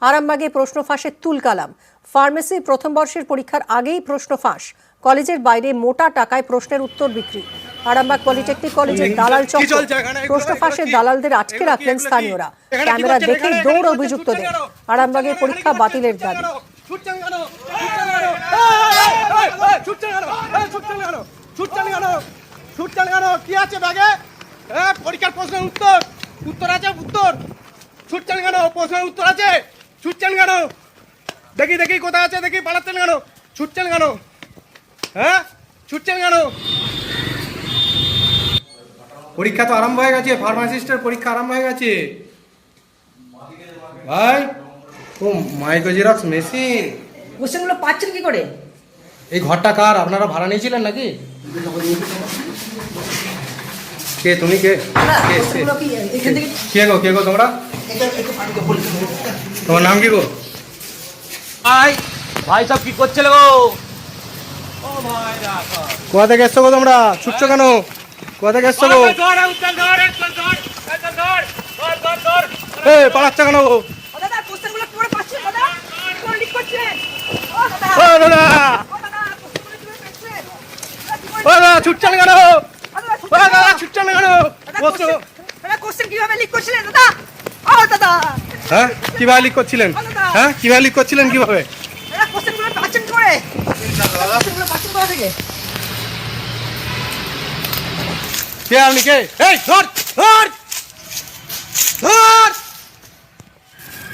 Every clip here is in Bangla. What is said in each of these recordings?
আরামবাগে প্রশ্ন ফাঁসের তুলকালাম। ফার্মেসি প্রথম বর্ষের পরীক্ষার আগেই প্রশ্ন ফাঁস। কলেজের বাইরে মোটা টাকায় প্রশ্নের উত্তর বিক্রি। আরামবাগ পলিটেকনিক কলেজের দালাল চক্র। প্রশ্ন ফাঁসের দালালদের আটকে রাখলেন স্থানীয়রা। ক্যামেরা দেখেই দৌড় অভিযুক্তদের। আরামবাগে পরীক্ষা বাতিলের দাবি। কি আছে ব্যাগে? পরীক্ষার প্রশ্নের উত্তর উত্তর আছে, উত্তর ছুটছেন কেন? প্রশ্নের উত্তর আছে, ছুটছেন কেন? দেখি দেখি কোথায় আছে, দেখি পালাচ্ছেন কেন? ছুটছেন কেন? হ্যাঁ, ছুটছেন কেন? পরীক্ষা তো আরম্ভ হয়ে গেছে, ফার্মাসিস্টের পরীক্ষা আরম্ভ হয়ে গেছে ভাই। ও মাইক্রো জেরক্স মেশিন, কোশ্চেনগুলো পাচ্ছেন কি করে? এই ঘরটা কার? আপনারা ভাড়া নিয়েছিলেন নাকি? কে তুমি? কে কে গো? কে গো তোমরা? তোমার নাম কি গো? ভাই ভাই সব কি করছিলে গো? কোথা থেকে এসছো গো তোমরা? ছুটছো কেন? কোথা থেকে এসছো গো? পালাচ্ছ কেন? দাদা কোশ্চেনগুলো কি করে পাচ্ছেন দাদা? কি করে লিক করছেন? ও দাদা, ও দাদা ছুটছেন কেন? ও দাদা ছুটছেন কেন? দাদা কোশ্চেন কিভাবে লিক করছিলেন দাদা? ও দাদা, হ্যাঁ কিভাবে লিক করছিলেন? হ্যাঁ কিভাবে লিক করছিলেন? কিভাবে? দাদা কোশ্চেনগুলো পাচ্ছেন কি করে? কোশ্চেনগুলো পাচ্ছেন কোথা থেকে? কে আপনি? কে? এই ধর ধর ধর।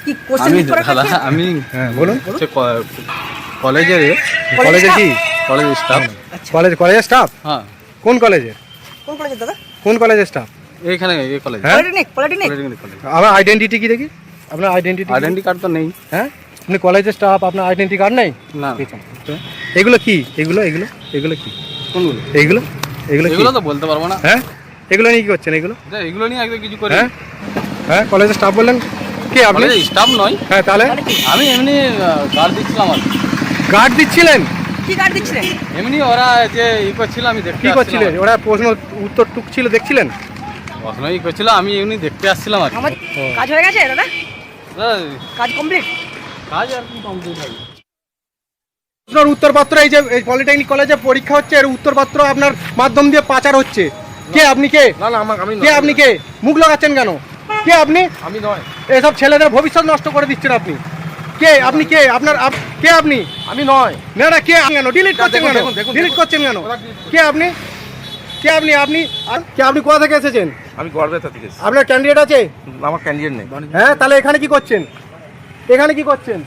কি কোশ্চেন আমি লিক করা দাদা, আমি হ্যাঁ বলুন। হচ্ছে কলেজের কলেজে কি? কলেজের স্টাফ। কলেজের স্টাফ? হ্যাঁ, কোন কলেজের? কোন কলেজে দাদা? কোন কলেজের স্টাফ? এইখানে এই কলেজ, হ্যাঁ? পলিটেকনিক। কলেজ। আমার আইডেন্টিটি কি দেখি? আপনার আইডেন্টিটি? আইডেন্টি কার্ড তো নেই। হ্যাঁ আপনি কলেজের স্টাফ, আপনার আইডেন্টি কার্ড নেই? না, এগুলো কি? এগুলো এগুলো এগুলো কি? কোনগুলো? এগুলো এগুলো কি? এগুলো তো বলতে পারবো না। হ্যাঁ এগুলো নিয়ে কি করছেন? এগুলো এগুলো নিয়ে একদম কিছু করি। হ্যাঁ হ্যাঁ কলেজের স্টাফ বললেন? কে আপনি? কলেজের স্টাফ নয়, হ্যাঁ তাহলে আমি এমনি গার্ড দিচ্ছিলাম আর কি। গার্ড দিচ্ছিলেন? কি কার্ড দিচ্ছিলেন? এমনি ওরা যে ই করছিল, আমি দেখতে কি করছিলেন? ওরা প্রশ্ন উত্তর টুকছিল, দেখছিলেন? প্রশ্ন ই করছিল, আমি এমনি দেখতে আসছিলাম আর কি। আমার কাজ হয়ে গেছে দাদা? দাদা, কাজ কমপ্লিট? কাজ আর কি কমপ্লিট হবে। আপনার উত্তরপত্র, এই যে এই পলিটেকনিক কলেজে পরীক্ষা হচ্ছে, এর উত্তরপত্র আপনার মাধ্যম দিয়ে পাচার হচ্ছে। কে আপনি? কে? না না, আমি কে আপনি? কে? মুখ লাগাচ্ছেন কেন? কে আপনি? আমি নয়। এসব ছেলেদের ভবিষ্যৎ নষ্ট করে দিচ্ছেন আপনি। কে আপনি? কে আপনার? কে আপনি? আমি নয়। না না, কে কেন ডিলিট করছেন? কেন ডিলিট করছেন কেন? কে আপনি? কে আপনি? আপনি কে? আপনি কোথা থেকে এসেছেন? আমি গড়বেতা থেকে এসেছি। আপনার ক্যান্ডিডেট আছে? আমার ক্যান্ডিডেট নেই। হ্যাঁ তাহলে এখানে কি করছেন? এখানে কি করছেন?